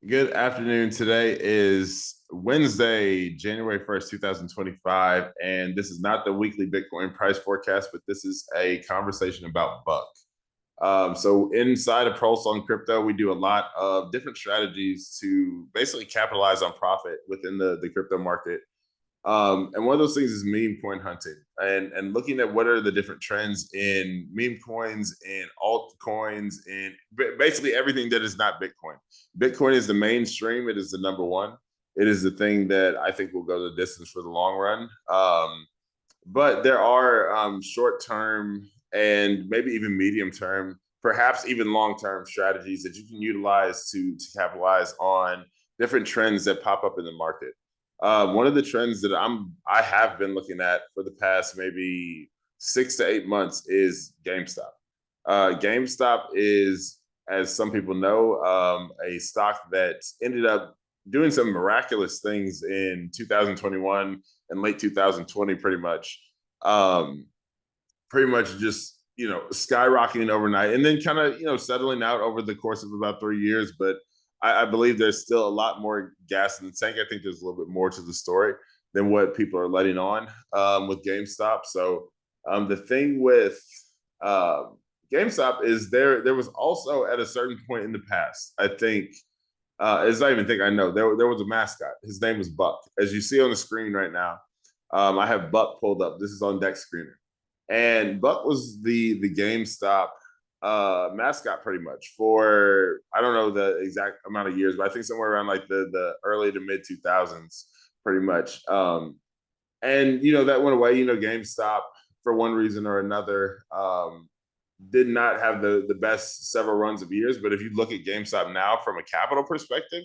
Good afternoon. Today is Wednesday, January 1st, 2025. And this is not the weekly Bitcoin price forecast, but this is a conversation about Buck. So inside of Pulse on Crypto, we do a lot of different strategies to basically capitalize on profit within the crypto market. And one of those things is meme coin hunting and looking at what are the different trends in meme coins and altcoins and basically everything that is not Bitcoin. Bitcoin is the mainstream. It is the number one. It is the thing that I think will go the distance for the long run. But there are short term and maybe even medium term, perhaps even long term strategies that you can utilize to capitalize on different trends that pop up in the market. One of the trends that I have been looking at for the past maybe 6 to 8 months is GameStop. GameStop is, as some people know, a stock that ended up doing some miraculous things in 2021 and late 2020, pretty much just skyrocketing overnight, and then kind of settling out over the course of about 3 years, but I believe there's still a lot more gas in the tank. I think there's a little bit more to the story than what people are letting on with GameStop. So the thing with uh, GameStop is there was also at a certain point in the past, I think, it's not even think I know, there was a mascot. His name was Buck. As you see on the screen right now, I have Buck pulled up. This is on DEX Screener. And Buck was the GameStop mascot pretty much for, I don't know the exact amount of years, but I think somewhere around like the early to mid 2000s, pretty much. And that went away. GameStop, for one reason or another, did not have the best several runs of years. But if you look at GameStop now from a capital perspective,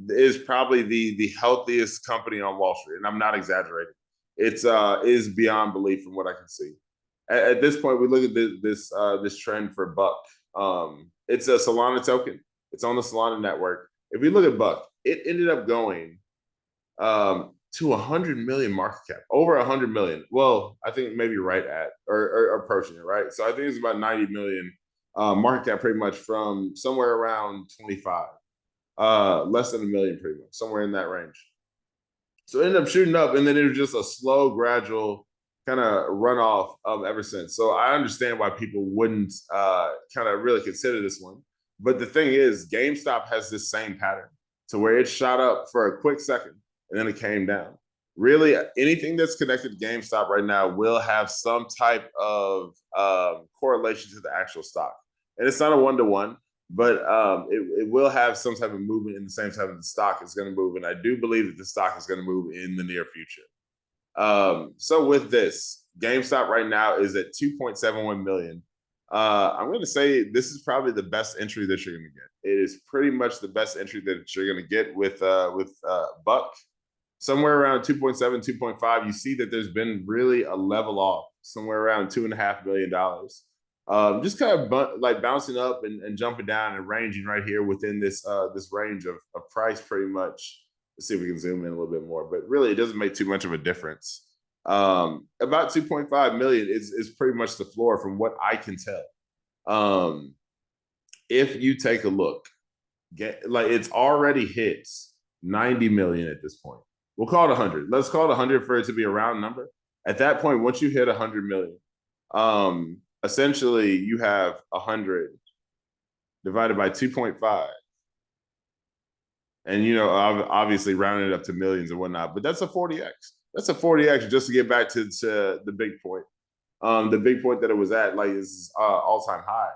is probably the healthiest company on Wall Street, and I'm not exaggerating. It's is beyond belief from what I can see. At this point, we look at this trend for Buck. It's a Solana token. It's on the Solana network. If we look at Buck, it ended up going to 100 million market cap, over 100 million. Well, I think maybe right at or approaching it, right? So I think it's about 90 million market cap, pretty much from somewhere around 25, less than a million, pretty much somewhere in that range. So it ended up shooting up, and then it was just a slow, gradual kind of runoff ever since. So I understand why people wouldn't kind of really consider this one. But the thing is, GameStop has this same pattern to where it shot up for a quick second and then it came down. Really, anything that's connected to GameStop right now will have some type of correlation to the actual stock. And it's not a one-to-one, but it will have some type of movement in the same time that the stock is going to move. And I do believe that the stock is going to move in the near future. So with this, GameStop right now is at 2.71 million. I'm going to say this is probably the best entry that you're going to get. It is pretty much the best entry that you're going to get with Buck. Somewhere around 2.7, 2.5, you see that there's been really a level off somewhere around $2.5 million. Just kind of like bouncing up and jumping down and ranging right here within this range of price, pretty much. Let's see if we can zoom in a little bit more, but really it doesn't make too much of a difference. About 2.5 million is pretty much the floor from what I can tell. If you take a look, it's already hit 90 million at this point. We'll call it 100. Let's call it 100 for it to be a round number. At that point, once you hit 100 million, essentially you have 100 divided by 2.5. And, obviously rounding it up to millions and whatnot, but that's a 40x. That's a 40x just to get back to the big point. The big point that it was at, like, is all-time high.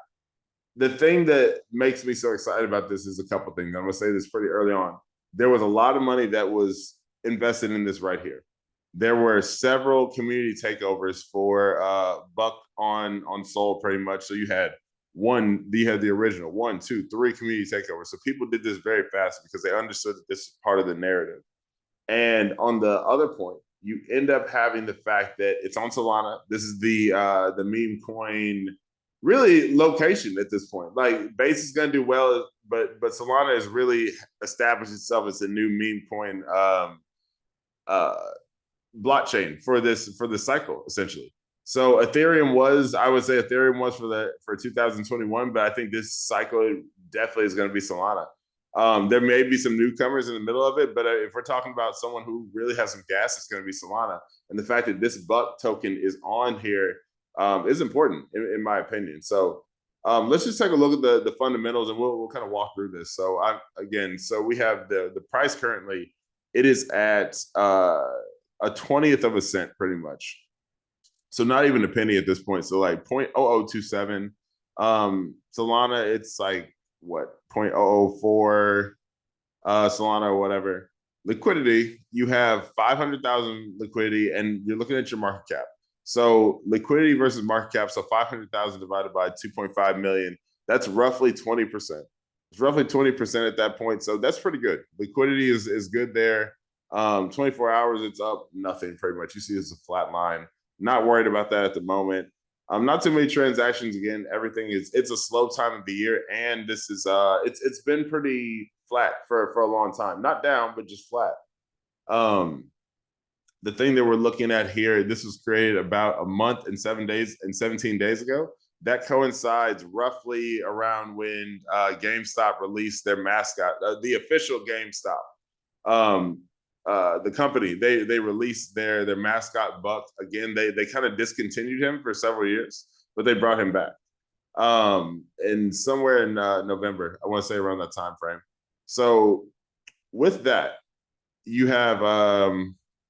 The thing that makes me so excited about this is a couple things. I'm going to say this pretty early on. There was a lot of money that was invested in this right here. There were several community takeovers for Buck on Sol, pretty much. So you had the original 1, 2, 3 community takeovers. So people did this very fast because they understood that this is part of the narrative. And on the other point, you end up having the fact that it's on Solana. This is the meme coin really location at this point. Like, Base is going to do well, but Solana has really established itself as a new meme coin blockchain for the cycle, essentially. So Ethereum was for 2021, but I think this cycle definitely is going to be Solana. There may be some newcomers in the middle of it, but if we're talking about someone who really has some gas, it's going to be Solana. And the fact that this Buck token is on here is important, in my opinion. So let's just take a look at the fundamentals, and we'll kind of walk through this. So so we have the price currently. It is at a 20th of a cent, pretty much. So not even a penny at this point. So like 0.0027. Solana, it's like what, 0.004 Solana or whatever. Liquidity, you have 500,000 liquidity, and you're looking at your market cap. So liquidity versus market cap, so 500,000 divided by 2.5 million, that's roughly 20%. It's roughly 20% at that point. So that's pretty good. Liquidity is good there. 24 hours, it's up nothing pretty much. You see it's a flat line. Not worried about that at the moment. Not too many transactions. Again, everything it's a slow time of the year, and this is it's been pretty flat for a long time. Not down, but just flat. The thing that we're looking at here, this was created about a month and 17 days ago. That coincides roughly around when GameStop released their mascot, the official GameStop. The company, they released their mascot Buck. Again, they kind of discontinued him for several years, but they brought him back. And somewhere in November, I want to say around that time frame. So with that, you have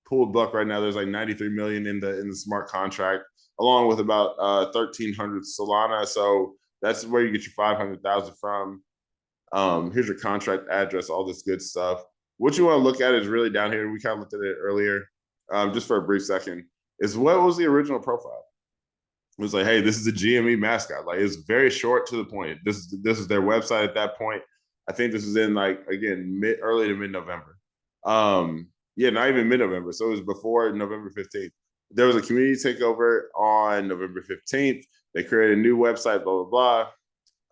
pooled Buck right now. There's like 93 million in the smart contract, along with about 1,300 Solana. So that's where you get your 500,000 from. Here's your contract address, all this good stuff. What you want to look at is really down here. We kind of looked at it earlier, just for a brief second, is what was the original profile? It was like, hey, this is a GME mascot. Like, it's very short to the point. This is their website at that point. I think this was in, like, again, early to mid-November. Yeah, not even mid-November. So it was before November 15th. There was a community takeover on November 15th. They created a new website, blah, blah,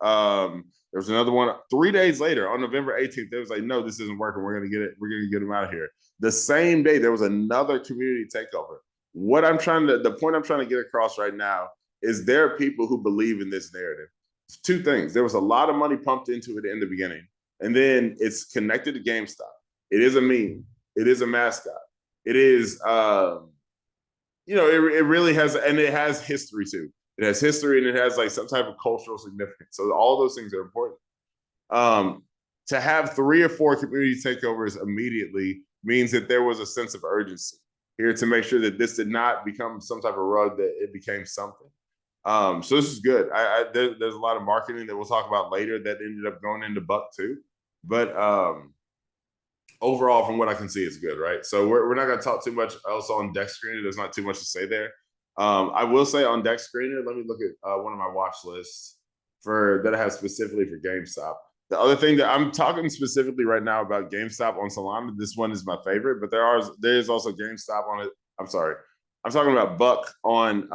blah. There was another one 3 days later on November 18th. They was like, no, this isn't working. We're going to get it. We're going to get them out of here. The same day, there was another community takeover. The point I'm trying to get across right now is there are people who believe in this narrative. It's two things. There was a lot of money pumped into it in the beginning, and then it's connected to GameStop. It is a meme. It is a mascot. It is, it really has, and it has history too. It has history, and it has like some type of cultural significance. So all those things are important. To have 3 or 4 community takeovers immediately means that there was a sense of urgency here to make sure that this did not become some type of rug, that it became something. So this is good. There's a lot of marketing that we'll talk about later that ended up going into Buck too. But overall, from what I can see, it's good, right? So we're not going to talk too much else on DEX Screener. There's not too much to say there. I will say on DEX Screener, let me look at one of my watch lists that I have specifically for GameStop. The other thing that I'm talking specifically right now about GameStop on Solana, this one is my favorite, but there is also GameStop on it. I'm sorry. I'm talking about Buck on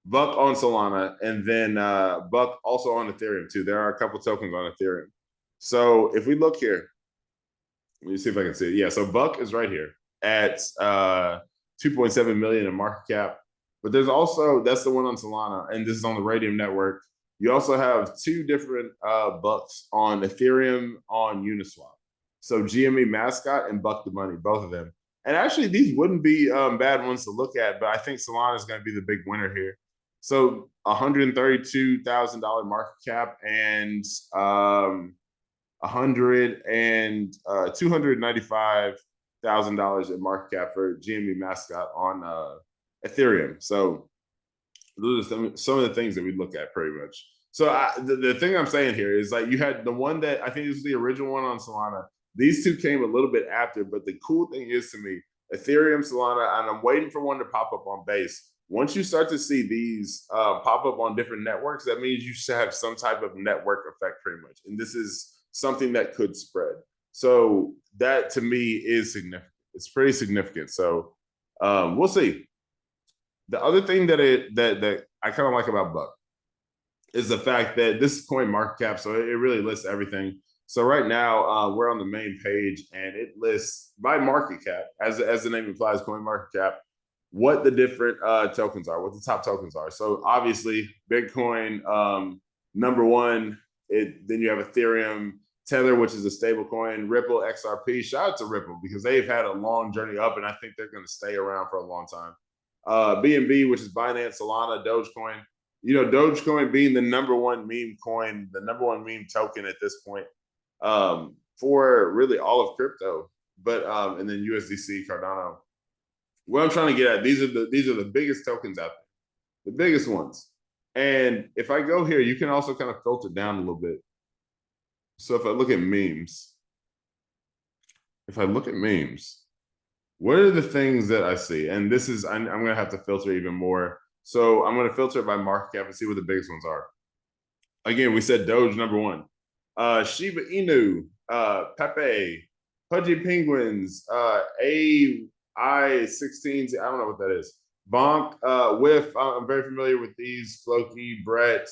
Solana, and then Buck also on Ethereum too. There are a couple tokens on Ethereum. So if we look here, let me see if I can see it. Yeah, so Buck is right here at 2.7 million in market cap. But there's also, that's the one on Solana, and this is on the Radium network. You also have 2 different Bucks on Ethereum on Uniswap. So GME Mascot and Buck the Money, both of them. And actually, these wouldn't be bad ones to look at, but I think Solana is going to be the big winner here. So $132,000 market cap and $295,000 in market cap for GME Mascot on Ethereum. So those are some of the things that we look at pretty much. So the thing I'm saying here is, like, you had the one that I think this was the original one on Solana. These 2 came a little bit after, but the cool thing is, to me, Ethereum, Solana, and I'm waiting for one to pop up on Base. Once you start to see these pop up on different networks, that means you should have some type of network effect pretty much. And this is something that could spread. So that, to me, is significant. It's pretty significant. So we'll see. The other thing that I kind of like about Buck is the fact that this is coin market cap, so it really lists everything. So right now, we're on the main page, and it lists by market cap, as the name implies, coin market cap, what the different tokens are, what the top tokens are. So obviously, Bitcoin, number 1 Then you have Ethereum, Tether, which is a stable coin, Ripple, XRP. Shout out to Ripple because they've had a long journey up, and I think they're going to stay around for a long time. BNB, which is Binance, Solana, Dogecoin. Dogecoin being the number one meme coin, the number one meme token at this point for really all of crypto. But and then USDC, Cardano. What I'm trying to get at, these are the biggest tokens out there, the biggest ones. And if I go here, you can also kind of filter down a little bit. So if I look at memes, what are the things that I see? And this is, I'm going to have to filter even more. So I'm going to filter it by market cap and see what the biggest ones are. Again, we said Doge, number one. Shiba Inu, Pepe, Pudgy Penguins, AI-16s, I don't know what that is. Bonk, Whiff, I'm very familiar with these. Floki, Brett,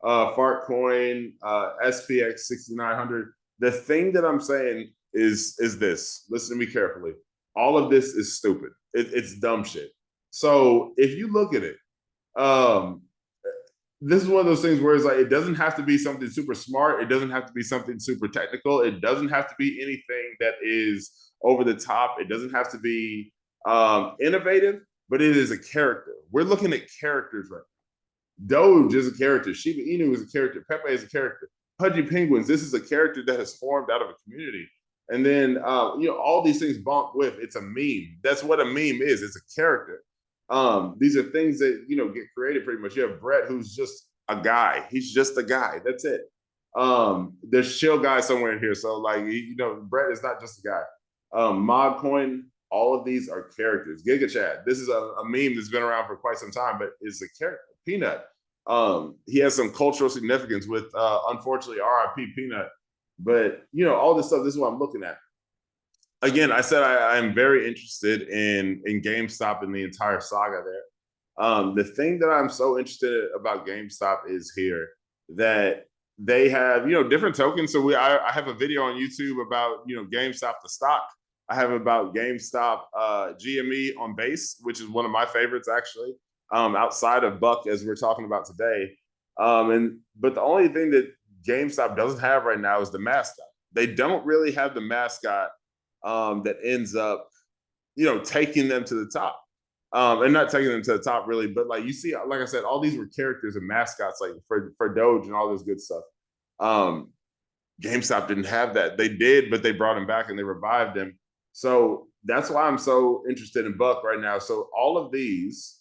Fartcoin, SPX 6900. The thing that I'm saying is this. Listen to me carefully. All of this is stupid. It's dumb shit. So if you look at it, this is one of those things where it's like, it doesn't have to be something super smart. It doesn't have to be something super technical. It doesn't have to be anything that is over the top. It doesn't have to be innovative, but it is a character. We're looking at characters right now. Doge is a character. Shiba Inu is a character. Pepe is a character. Pudgy Penguins, this is a character that has formed out of a community. And then, all these things bonk with, it's a meme. That's what a meme is. It's a character. These are things that, get created pretty much. You have Brett, who's just a guy. He's just a guy. That's it. There's chill guy somewhere in here. So Brett is not just a guy. Modcoin, all of these are characters. Giga Chad, this is a meme that's been around for quite some time, but it's a character. Peanut, he has some cultural significance with, unfortunately, RIP Peanut. But, all this stuff, this is what I'm looking at. Again, I said I'm very interested in GameStop and the entire saga there. The thing that I'm so interested about GameStop is here that they have, different tokens. So I have a video on YouTube about, GameStop, the stock. I have about GameStop GME on base, which is one of my favorites, actually, outside of Buck, as we're talking about today. But the only thing that GameStop doesn't have right now is the mascot. They don't really have the mascot that ends up, taking them to the top. And not taking them to the top really, but you see, like I said, all these were characters and mascots for Doge and all this good stuff. GameStop didn't have that. They did, but they brought him back and they revived him. So that's why I'm so interested in Buck right now. So all of these,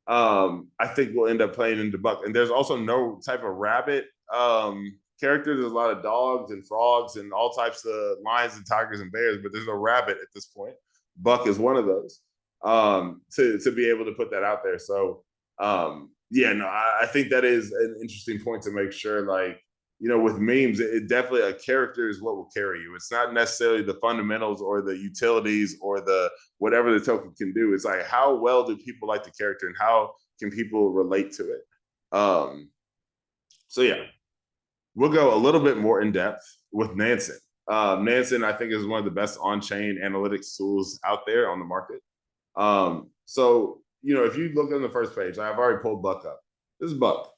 I think will end up playing into Buck. And there's also no type of rabbit character. There's a lot of dogs and frogs and all types of lions and tigers and bears, but there's no rabbit at this point. Buck is one of those. To be able to put that out there. So I think that is an interesting point to make sure, with memes, it definitely, a character is what will carry you. It's not necessarily the fundamentals or the utilities or the whatever the token can do. It's like, how well do people like the character and how can people relate to it? So yeah, we'll go a little bit more in depth with Nansen. Nansen, I think, is one of the best on-chain analytics tools out there on the market. So, if you look on the first page, I've already pulled Buck up. This is Buck.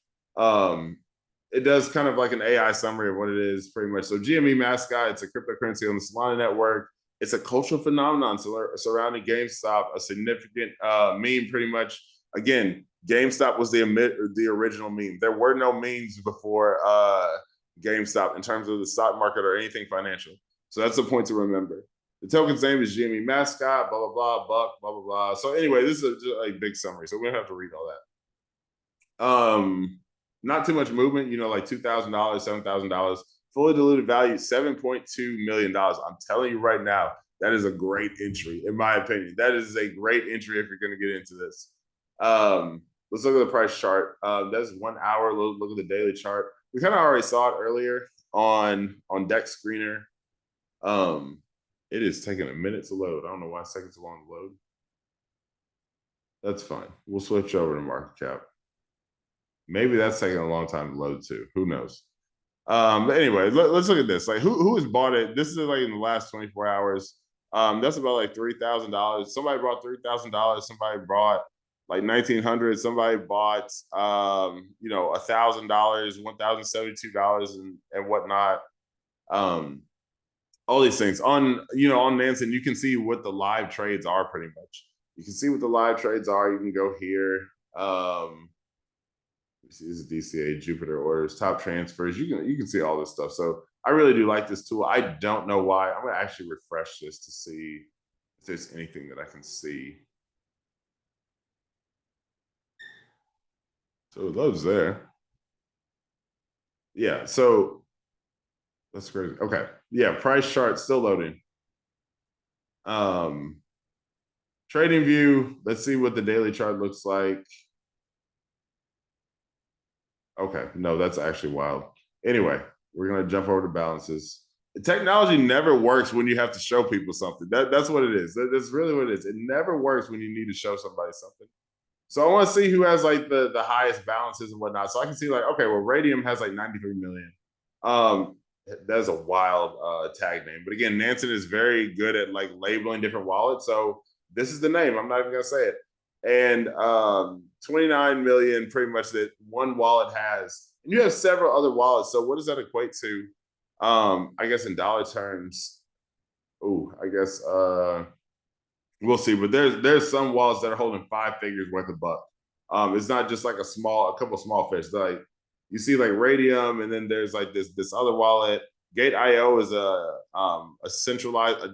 It does kind of like an AI summary of what it is, pretty much. So GME mascot, it's a cryptocurrency on the Solana network. It's a cultural phenomenon surrounding GameStop, a significant meme, pretty much. Again, GameStop was the original meme. There were no memes before GameStop in terms of the stock market or anything financial. So that's the point to remember. The token's name is GME mascot, blah, blah, blah, Buck, blah, blah, blah. So anyway, this is a big summary. So we don't have to read all that. Not too much movement, like $2,000, $7,000. Fully diluted value, $7.2 million. I'm telling you right now, that is a great entry, in my opinion. That is a great entry if you're going to get into this. Let's look at the price chart. That's 1 hour. Look at the daily chart. We kind of already saw it earlier on DEX Screener. It is taking a minute to load. I don't know why it's taking so long to load. That's fine. We'll switch over to market cap. Maybe that's taking a long time to load too. Who knows? But anyway, let's look at this. Who has bought it? This is in the last 24 hours. That's about $3,000. Somebody brought $3,000. Somebody brought like 1900, somebody bought $1,000, $1,072 and whatnot. All these things on on Nansen, you can see what the live trades are pretty much. You can see what the live trades are. You can go here. This is DCA Jupiter orders, top transfers. You can see all this stuff. So I really do like this tool. I don't know why. I'm gonna actually refresh this to see if there's anything that I can see. So it loads there. Yeah, so that's crazy. Okay. Yeah, price chart still loading. Trading view, let's see what the daily chart looks like. Okay, no, that's actually wild. Anyway, we're gonna jump over to balances. Technology never works when you have to show people something. That's what it is. That's really what it is. It never works when you need to show somebody something. So I want to see who has like the highest balances and whatnot. So I can see like, okay, well, Radium has like 93 million. That's a wild tag name. But again, Nansen is very good at like labeling different wallets. So this is the name. I'm not even gonna say it. And 29 million pretty much that one wallet has. And you have several other wallets. So what does that equate to? I guess in dollar terms. Oh, I guess we'll see. But there's some wallets that are holding 5 figures worth of buck. It's not just like a couple small fish. Like you see like Radium, and then there's like this other wallet. Gate.io is a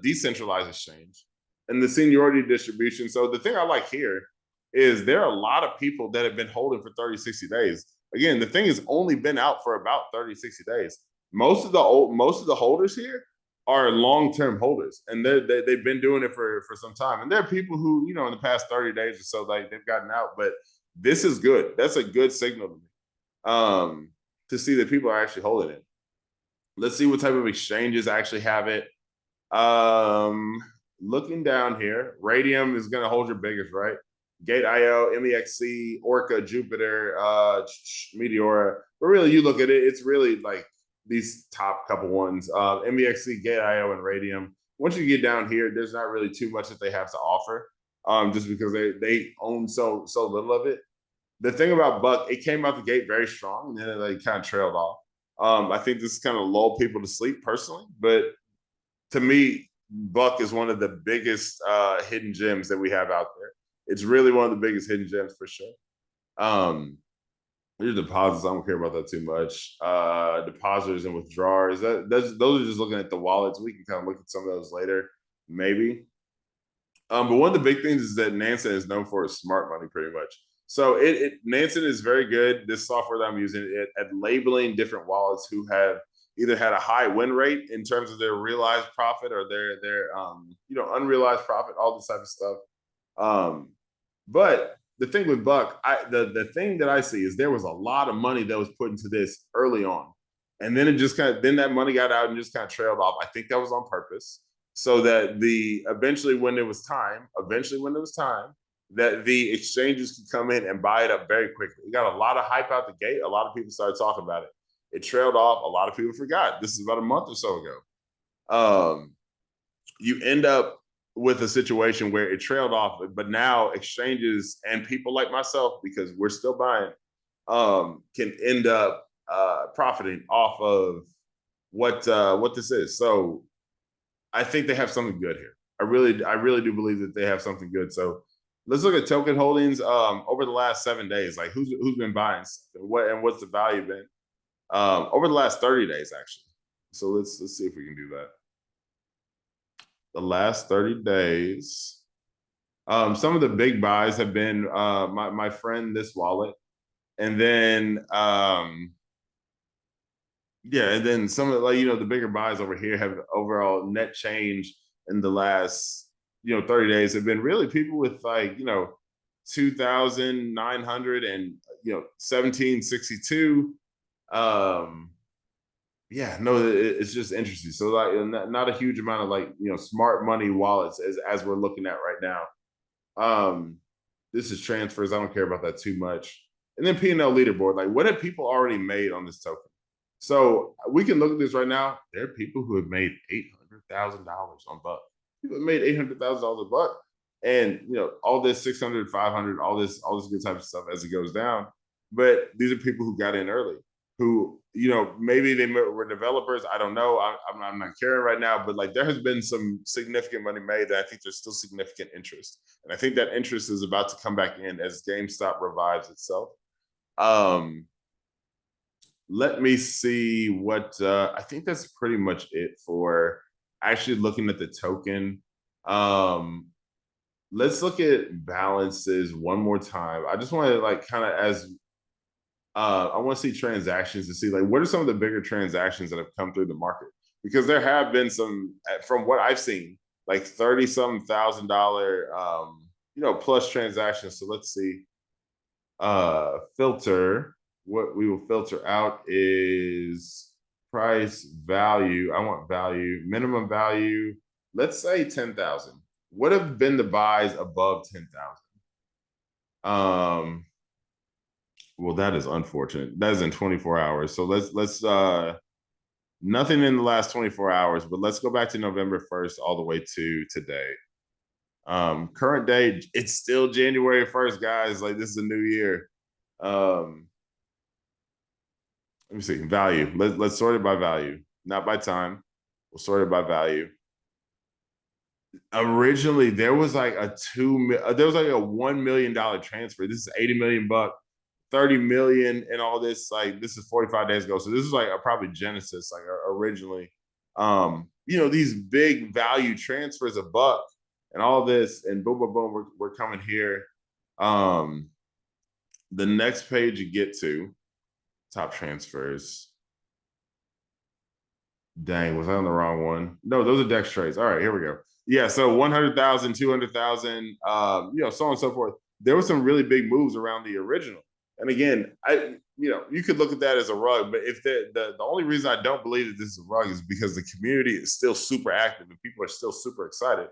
decentralized exchange, and the seniority distribution. So the thing I like here is there are a lot of people that have been holding for 30, 60 days. Again, the thing has only been out for about 30, 60 days. Most of the holders here are long-term holders, and they've been doing it for some time. And there are people who, in the past 30 days or so, like they've gotten out. But this is good. That's a good signal to me, to see that people are actually holding it. Let's see what type of exchanges actually have it. Looking down here, Radium is going to hold your biggest, right? Gate.io, MEXC, Orca, Jupiter, Meteora. But really, you look at it, it's really like these top couple ones, MEXC, Gate.io, and Radium. Once you get down here, there's not really too much that they have to offer, just because they own so little of it. The thing about Buck, it came out the gate very strong, and then it like kind of trailed off. I think this kind of lulled people to sleep personally, but to me, Buck is one of the biggest hidden gems that we have out there. It's really one of the biggest hidden gems for sure. Your deposits, I don't care about that too much. Depositors and withdrawers, those are just looking at the wallets. We can kind of look at some of those later, maybe. But one of the big things is that Nansen is known for his smart money, pretty much. So Nansen is very good. This software that I'm using at labeling different wallets who have either had a high win rate in terms of their realized profit or their unrealized profit, all this type of stuff. But the thing with Buck, the thing that I see is there was a lot of money that was put into this early on, and then then that money got out and just kind of trailed off. I think that was on purpose, so that eventually when it was time, that the exchanges could come in and buy it up very quickly. It got a lot of hype out the gate. A lot of people started talking about it. It trailed off. A lot of people forgot. This is about a month or so ago. You end up with a situation where it trailed off, but now exchanges and people like myself, because we're still buying, can end up profiting off of what this is. So I think they have something good here. I really do believe that they have something good. So let's look at token holdings over the last 7 days. Like who's been buying what's the value been over the last 30 days actually. So let's see if we can do that. The last 30 days. Some of the big buys have been my friend This Wallet, and then and then some of the bigger buys over here have overall net change in the last 30 days have been really people with 2,900 and 1,762. It's just interesting. So not a huge amount of smart money wallets as we're looking at right now. This is transfers. I don't care about that too much. And then P&L leaderboard, like what have people already made on this token? So we can look at this right now. There are people who have made $800,000 on Buck. People have made $800,000 a Buck. and all this 600, 500, all this good type of stuff as it goes down. But these are people who got in early, who maybe they were developers. I don't know. I'm not caring right now, but like there has been some significant money made, and I think there's still significant interest, and I think that interest is about to come back in as GameStop revives itself. Let me see what I think that's pretty much it for actually looking at the token. Let's look at balances one more time. I just want to like kind of I want to see transactions to see like what are some of the bigger transactions that have come through the market, because there have been some, from what I've seen, like 30-some $1,000 plus transactions. So let's see. Filter. What we will filter out is price, value. I want value, minimum value. Let's say 10,000. What have been the buys above 10,000? Well, that is unfortunate. That is in 24 hours. So let's nothing in the last 24 hours, but let's go back to November 1st all the way to today. Current date, it's still January 1st, guys. Like this is a new year. Let me see, value. Let's sort it by value, not by time. We'll sort it by value. Originally, there was like a $1 million transfer. This is 80 million bucks, 30 million, and all this. Like this is 45 days ago. So this is like probably Genesis, like originally. These big value transfers, a buck, and all this, and boom, boom, boom. We're coming here. The next page you get to. Top transfers. Dang, was I on the wrong one? No, those are DEX trades. All right, here we go. Yeah, so 100,000, 200,000, so on and so forth. There were some really big moves around the original. And again, you could look at that as a rug, but if the only reason I don't believe that this is a rug is because the community is still super active and people are still super excited.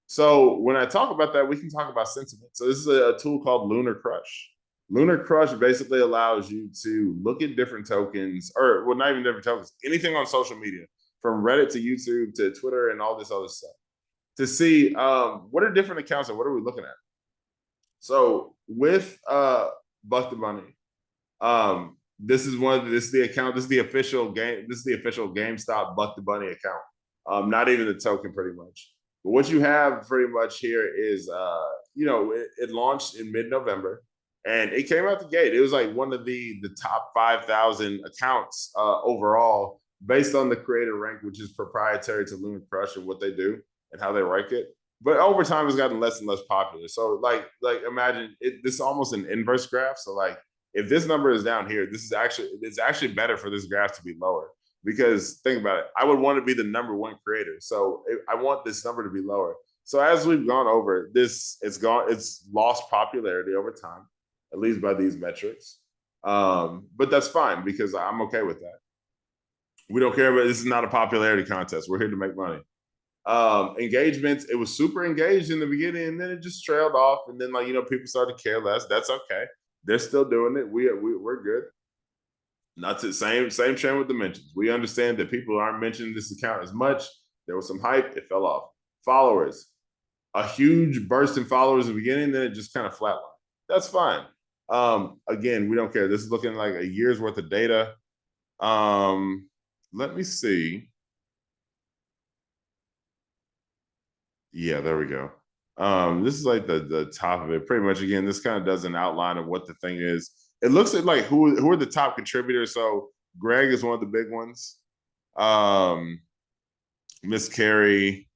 So when I talk about that, we can talk about sentiment. So this is a tool called Lunar Crush. Lunar Crush basically allows you to look at different tokens, or well, not even different tokens, anything on social media, from Reddit to YouTube to Twitter and all this other stuff, to see what are different accounts and what are we looking at. So with Buck the Bunny, this is the account. This is the official GameStop Buck the Bunny account. Not even the token, pretty much. But what you have pretty much here is, it launched in mid-November. And it came out the gate. It was like one of the top 5,000 accounts overall, based on the creator rank, which is proprietary to Lunar Crush and what they do and how they rank it. But over time, it's gotten less and less popular. So like imagine this is almost an inverse graph. So like if this number is down here, it's actually better for this graph to be lower, because think about it. I would want to be the number one creator. So I want this number to be lower. So as we've gone over this, it's lost popularity over time, at least by these metrics. But that's fine, because I'm okay with that. We don't care about, this is not a popularity contest. We're here to make money. Engagements, it was super engaged in the beginning, and then it just trailed off. And then people started to care less. That's okay. They're still doing it. We're good. Not the same trend with the mentions. We understand that people aren't mentioning this account as much. There was some hype. It fell off. Followers, a huge burst in followers in the beginning, then it just kind of flatlined. That's fine. Again, we don't care. This is looking like a year's worth of data. Let me see. Yeah, there we go. This is like the top of it. Pretty much, again, this kind of does an outline of what the thing is. It looks like who are the top contributors. So Greg is one of the big ones. Miss Carrie,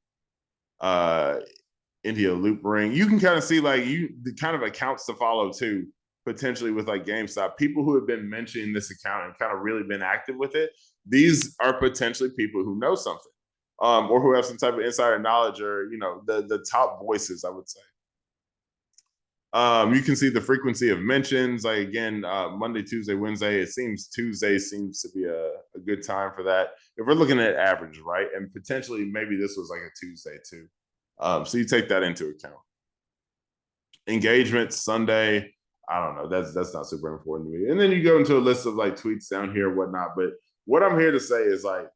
India Loop Ring. You can kind of see the kind of accounts to follow too, potentially with like GameStop. People who have been mentioning this account and kind of really been active with it. These are potentially people who know something, or who have some type of insider knowledge, or the top voices, I would say. You can see the frequency of mentions. Like again, Monday, Tuesday, Wednesday. It seems Tuesday seems to be a good time for that. If we're looking at average, right, and potentially maybe this was like a Tuesday too. So you take that into account. Engagement Sunday. I don't know. That's not super important to me. And then you go into a list of like tweets down here, whatnot. But what I'm here to say is like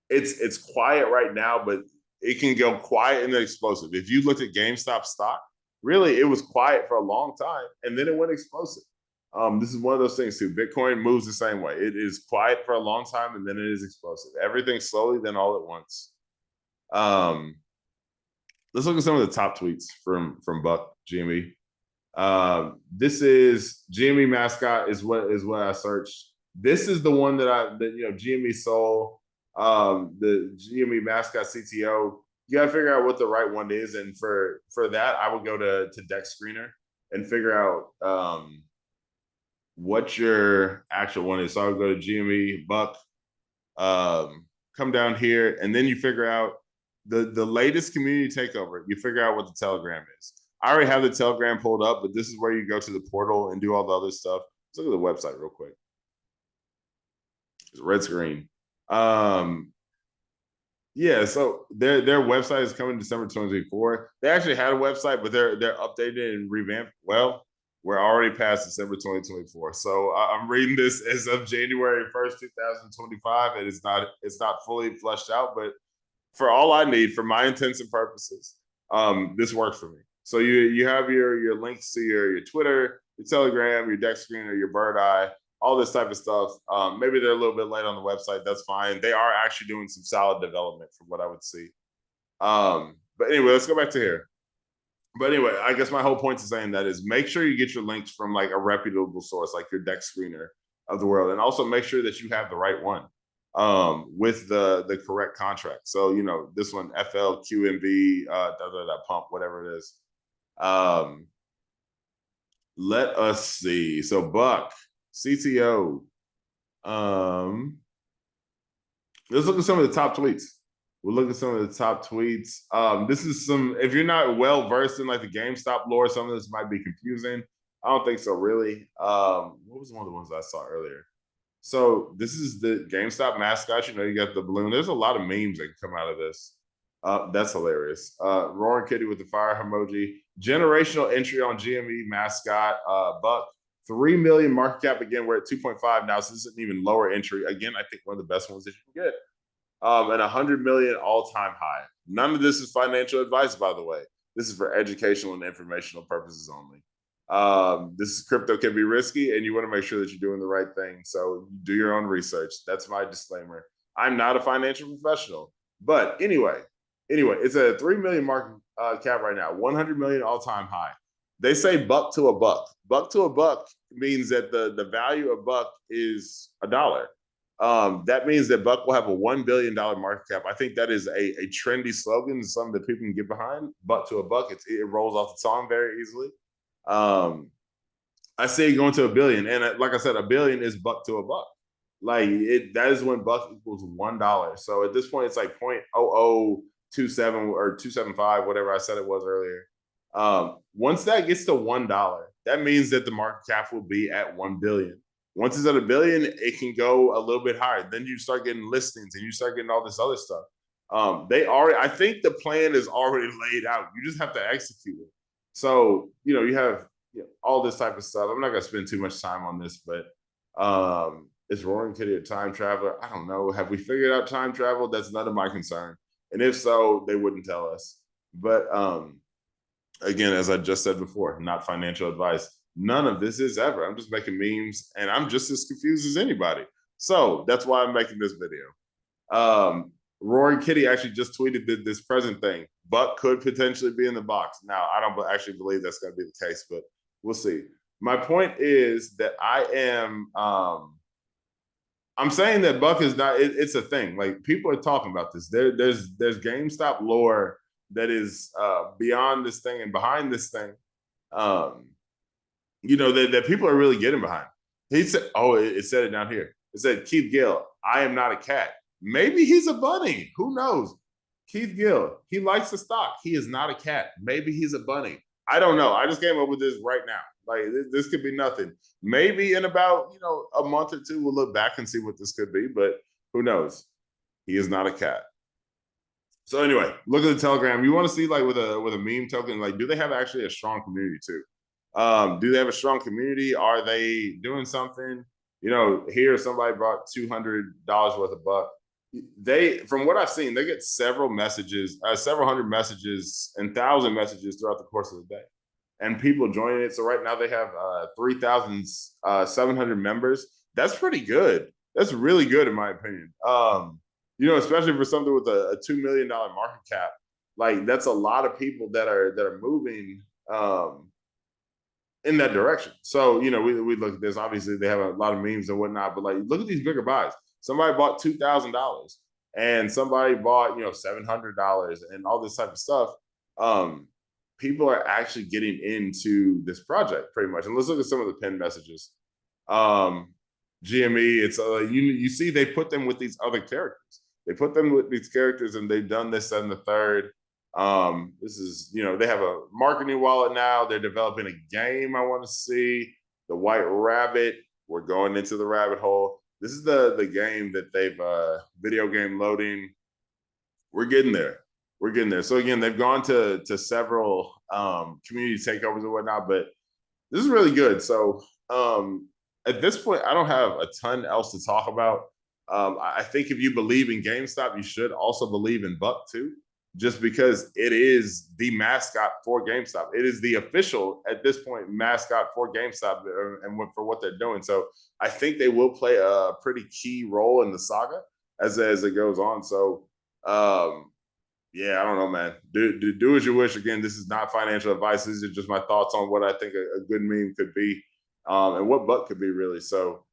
it's quiet right now, but it can go quiet and then explosive. If you looked at GameStop stock, really, it was quiet for a long time, and then it went explosive. This is one of those things too. Bitcoin moves the same way. It is quiet for a long time, and then it is explosive. Everything slowly, then all at once. Um, let's look at some of the top tweets from Buck GME. This is GME mascot is what I searched. This is the one that GME Soul, the GME mascot CTO. You gotta figure out what the right one is, and for that, I would go to DEX Screener and figure out what your actual one is. So I would go to GME Buck, come down here, and then you figure out the latest community takeover. You figure out what the Telegram is. I already have the Telegram pulled up, but this is where you go to the portal and do all the other stuff. Let's look at the website real quick. It's red screen. Yeah, so their website is coming December 2024. They actually had a website, but they're updated and revamped. Well, we're already past December 2024. So I'm reading this as of January 1st, 2025, and it's not fully fleshed out, but for all I need, for my intents and purposes, this works for me. So you have your links to your Twitter, your Telegram, your DEX Screener, your Bird Eye, all this type of stuff. Maybe they're a little bit late on the website. That's fine. They are actually doing some solid development from what I would see. But anyway, let's go back to here. But anyway, I guess my whole point to saying that is make sure you get your links from like a reputable source, like your DEX Screener of the world, and also make sure that you have the right one with the correct contract. So this one FLQMB pump, whatever it is. Let us see. So Buck CTO. Let's look at some of the top tweets. We'll look at some of the top tweets. This is some, if you're not well versed in like the GameStop lore, some of this might be confusing. I don't think so, really. What was one of the ones I saw earlier? So this is the GameStop mascot. You got the balloon. There's a lot of memes that can come out of this. That's hilarious. Roaring Kitty with the fire emoji. Generational entry on GME mascot. Buck. 3 million market cap. Again, we're at 2.5 now, so this is an even lower entry. Again, I think one of the best ones that you can get. And 100 million all-time high. None of this is financial advice, by the way. This is for educational and informational purposes only. This is crypto can be risky, and you want to make sure that you're doing the right thing. So do your own research. That's my disclaimer. I'm not a financial professional, but anyway, it's a 3 million market cap right now, 100 million all-time high. They say buck to a buck. Buck to a buck means that the value of Buck is $1. That means that Buck will have a $1 billion market cap. I think that is a trendy slogan, something that people can get behind. Buck to a buck, it rolls off the tongue very easily. I say going to $1 billion, and like I said, $1 billion is buck to a buck. Like that is when Buck equals $1. So at this point, it's like 0.0027 or 275, whatever I said it was earlier. Once that gets to $1, that means that the market cap will be at 1 billion. Once it's at 1 billion, it can go a little bit higher. Then you start getting listings and you start getting all this other stuff. I think the plan is already laid out. You just have to execute it. So, you have all this type of stuff. I'm not going to spend too much time on this, but is Roaring Kitty a time traveler? I don't know. Have we figured out time travel? That's none of my concern. And if so, they wouldn't tell us. But again, as I just said before, not financial advice. None of this is ever. I'm just making memes, and I'm just as confused as anybody. So that's why I'm making this video. Roaring Kitty actually just tweeted this present thing. Buck could potentially be in the box. Now, I don't actually believe that's going to be the case, but we'll see. My point is that I'm saying that Buck is not, it's a thing. Like, people are talking about this. There's GameStop lore that is beyond this thing and behind this thing. That people are really getting behind. He said, it said it down here. It said, Keith Gill, I am not a cat. Maybe he's a bunny. Who knows? Keith Gill, he likes the stock. He is not a cat. Maybe he's a bunny. I don't know. I just came up with this right now. Like, this could be nothing. Maybe in about, a month or two, we'll look back and see what this could be, but who knows? He is not a cat. So anyway, look at the Telegram. You want to see, like, with a meme token, like, do they have actually a strong community too? Do they have a strong community? Are they doing something? Here somebody brought $200 worth of Buck. From what I've seen, they get several hundred messages and 1,000 messages throughout the course of the day. and people joining it. So right now they have 3,700 members. That's pretty good. That's really good in my opinion. Especially for something with a $2 million market cap, like that's a lot of people that are moving in that direction. So, we look at this, obviously they have a lot of memes and whatnot, but like, look at these bigger buys. Somebody bought $2,000 and somebody bought, $700 and all this type of stuff. People are actually getting into this project pretty much. And let's look at some of the pinned messages. GME, it's you see they put them with these other characters. They put them with these characters and they've done this and the third. This is, they have a marketing wallet now. They're developing a game I want to see. The White Rabbit. We're going into the rabbit hole. This is the game that they've video game loading. We're getting there. We're getting there. So again, they've gone to several community takeovers and whatnot, but this is really good. So at this point, I don't have a ton else to talk about. I think if you believe in GameStop, you should also believe in Buck too, just because it is the mascot for GameStop. It is the official, at this point, mascot for GameStop and for what they're doing. So I think they will play a pretty key role in the saga as it goes on. So yeah, I don't know, man. Do as you wish. Again, this is not financial advice. These are just my thoughts on what I think a good meme could be, and what Buck could be really. So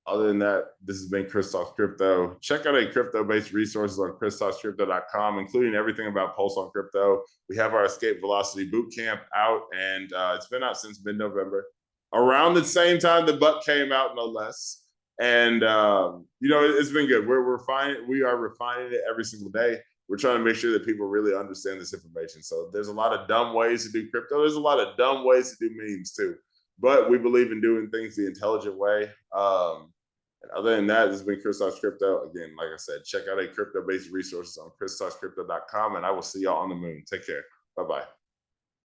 other than that, this has been Chris Talks Crypto. Check out a crypto-based resources on ChrisTalksCrypto.com, including everything about Pulse on Crypto. We have our Escape Velocity Bootcamp out, and it's been out since mid-November, around the same time the Buck came out, no less. And it's been good. We are refining it every single day. We're trying to make sure that people really understand this information. So there's a lot of dumb ways to do crypto. There's a lot of dumb ways to do memes too. But we believe in doing things the intelligent way. And other than that, this has been Chris Talks Crypto. Again, like I said, check out a crypto-based resources on ChrisTalksCrypto.com, and I will see y'all on the moon. Take care. Bye-bye.